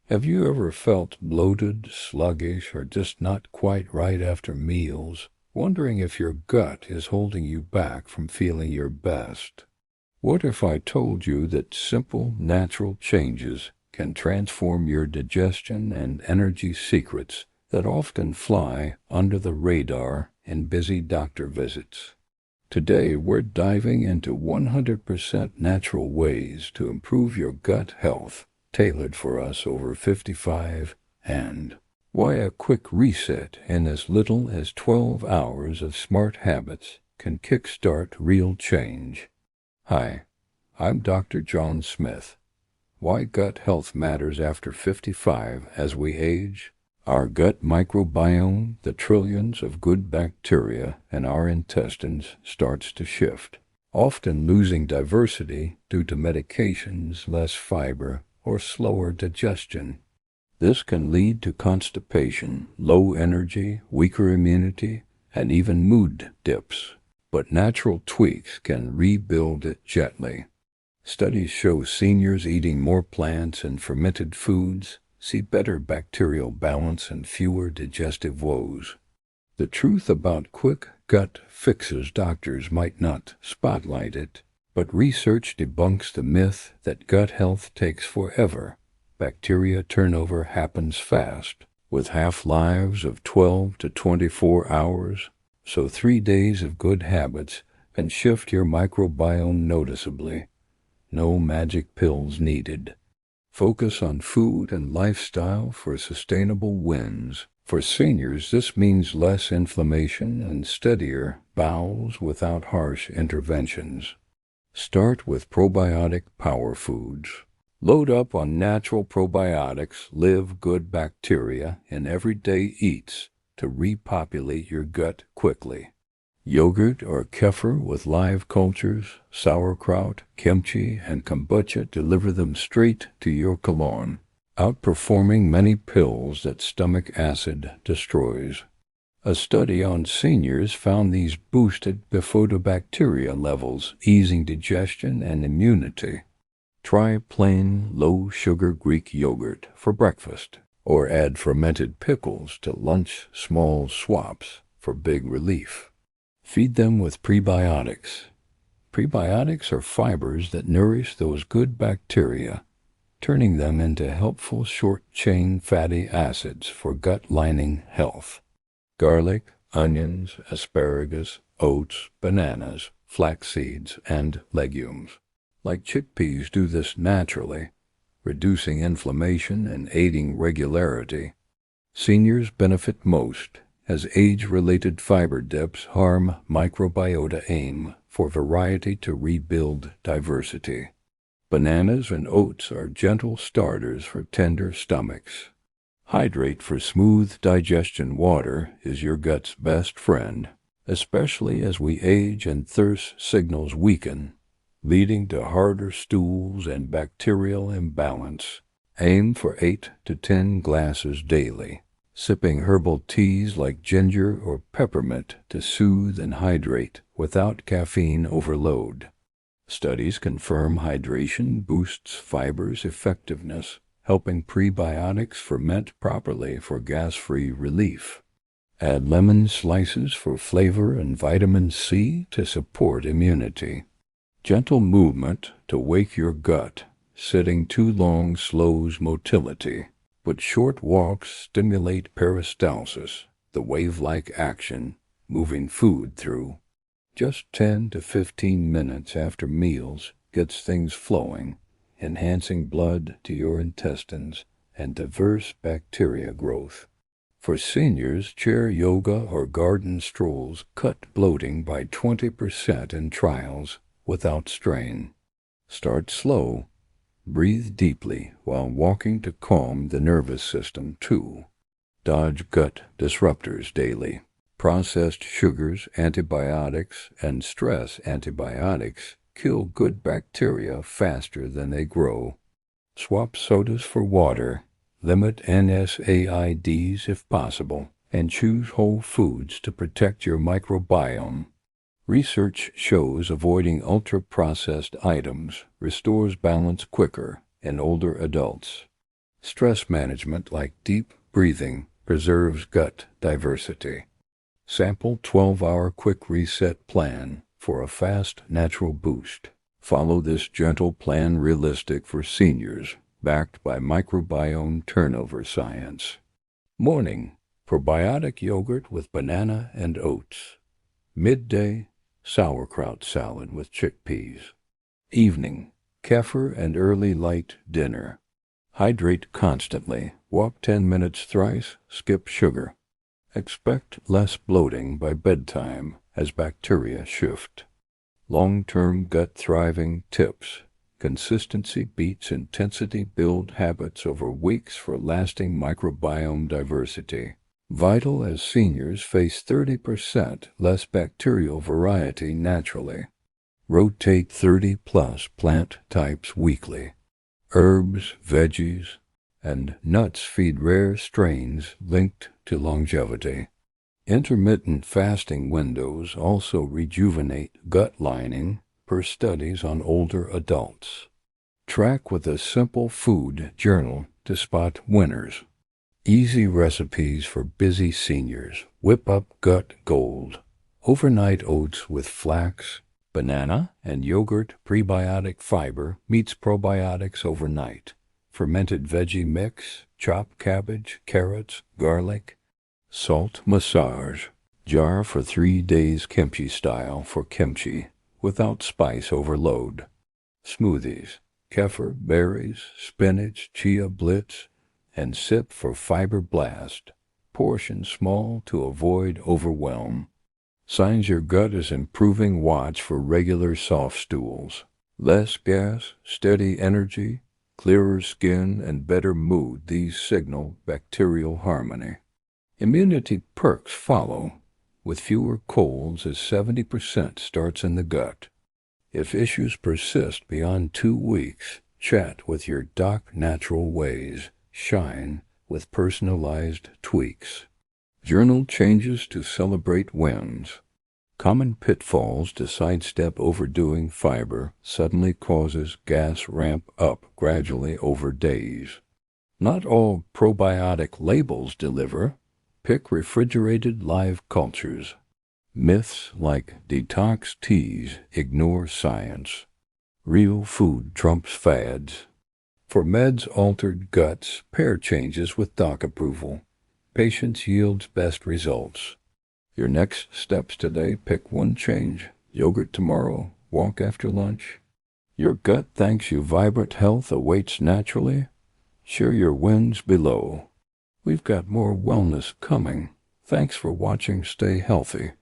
Have you ever felt bloated, sluggish, or just not quite right after meals, wondering if your gut is holding you back from feeling your best? What if I told you that simple, natural changes can transform your digestion and energy secrets that often fly under the radar in busy doctor visits? Today, we're diving into 100% natural ways to improve your gut health, tailored for us over 55, and why a quick reset in as little as 12 hours of smart habits can kickstart real change. Hi, I'm Dr. John Smith. Why gut health matters after 55 as we age. Our gut microbiome, the trillions of good bacteria in our intestines, starts to shift, often losing diversity due to medications, less fiber, or slower digestion. This can lead to constipation, low energy, weaker immunity, and even mood dips. But natural tweaks can rebuild it gently. Studies show seniors eating more plants and fermented foods see better bacterial balance and fewer digestive woes. The truth about quick gut fixes doctors might not spotlight it, but research debunks the myth that gut health takes forever. Bacteria turnover happens fast, with half-lives of 12 to 24 hours, so 3 days of good habits can shift your microbiome noticeably. No magic pills needed. Focus on food and lifestyle for sustainable wins. For seniors, this means less inflammation and steadier bowels without harsh interventions. Start with probiotic power foods. Load up on natural probiotics, live good bacteria in everyday eats to repopulate your gut quickly. Yogurt or kefir with live cultures, sauerkraut, kimchi, and kombucha deliver them straight to your colon, outperforming many pills that stomach acid destroys. A study on seniors found these boosted bifidobacteria levels, easing digestion and immunity. Try plain, low-sugar Greek yogurt for breakfast, or add fermented pickles to lunch small swaps for big relief. Feed them with prebiotics. Prebiotics are fibers that nourish those good bacteria, turning them into helpful short-chain fatty acids for gut lining health. Garlic, onions, asparagus, oats, bananas, flax seeds, and legumes. Like chickpeas do this naturally, reducing inflammation and aiding regularity. Seniors benefit most, as age-related fiber dips harm microbiota aim for variety to rebuild diversity. Bananas and oats are gentle starters for tender stomachs. Hydrate for smooth digestion. Water is your gut's best friend, especially as we age and thirst signals weaken, leading to harder stools and bacterial imbalance. Aim for 8 to 10 glasses daily. Sipping herbal teas like ginger or peppermint to soothe and hydrate without caffeine overload. Studies confirm hydration boosts fibers' effectiveness, helping prebiotics ferment properly for gas-free relief. Add lemon slices for flavor and vitamin C to support immunity. Gentle movement to wake your gut. Sitting too long slows motility, but short walks stimulate peristalsis, the wave-like action moving food through. Just 10 to 15 minutes after meals gets things flowing, enhancing blood to your intestines and diverse bacteria growth. For seniors, chair yoga or garden strolls cut bloating by 20% in trials without strain. Start slow. Breathe deeply while walking to calm the nervous system too. Dodge gut disruptors daily. Processed sugars, antibiotics, and stress antibiotics kill good bacteria faster than they grow. Swap sodas for water. Limit NSAIDs if possible, and choose whole foods to protect your microbiome. Research shows avoiding ultra-processed items restores balance quicker in older adults. Stress management like deep breathing preserves gut diversity. Sample 12-hour quick reset plan for a fast natural boost. Follow this gentle plan, realistic for seniors, backed by microbiome turnover science. Morning, probiotic yogurt with banana and oats. Midday, sauerkraut salad with chickpeas. Evening, kefir and early light dinner. Hydrate constantly. Walk 10 minutes thrice. Skip sugar. Expect less bloating by bedtime as bacteria shift. Long-term gut thriving tips. Consistency beats intensity. Build habits over weeks for lasting microbiome diversity. Vital as seniors face 30% less bacterial variety naturally. Rotate 30-plus plant types weekly. Herbs, veggies, and nuts feed rare strains linked to longevity. Intermittent fasting windows also rejuvenate gut lining per studies on older adults. Track with a simple food journal to spot winners. Easy recipes for busy seniors. Whip up gut gold. Overnight oats with flax, banana, and yogurt. Prebiotic fiber meets probiotics overnight. Fermented veggie mix. Chopped cabbage, carrots, garlic. Salt massage. Jar for 3 days kimchi style for kimchi without spice overload. Smoothies. Kefir, berries, spinach, chia blitz, and sip for fiber blast. Portion small to avoid overwhelm. Signs your gut is improving. Watch for regular soft stools. Less gas, steady energy, clearer skin, and better mood. These signal bacterial harmony. Immunity perks follow, with fewer colds as 70% starts in the gut. If issues persist beyond 2 weeks, chat with your doc. Natural ways shine with personalized tweaks. Journal changes to celebrate wins. Common pitfalls to sidestep. Overdoing fiber suddenly causes gas. Ramp up gradually over days. Not all probiotic labels deliver. Pick refrigerated live cultures. Myths like detox teas ignore science. Real food trumps fads. For meds altered guts, pair changes with doc approval. Patients yields best results. Your next steps today, pick one change. Yogurt tomorrow, walk after lunch. Your gut thanks you. Vibrant health awaits naturally. Share your wins below. We've got more wellness coming. Thanks for watching. Stay healthy.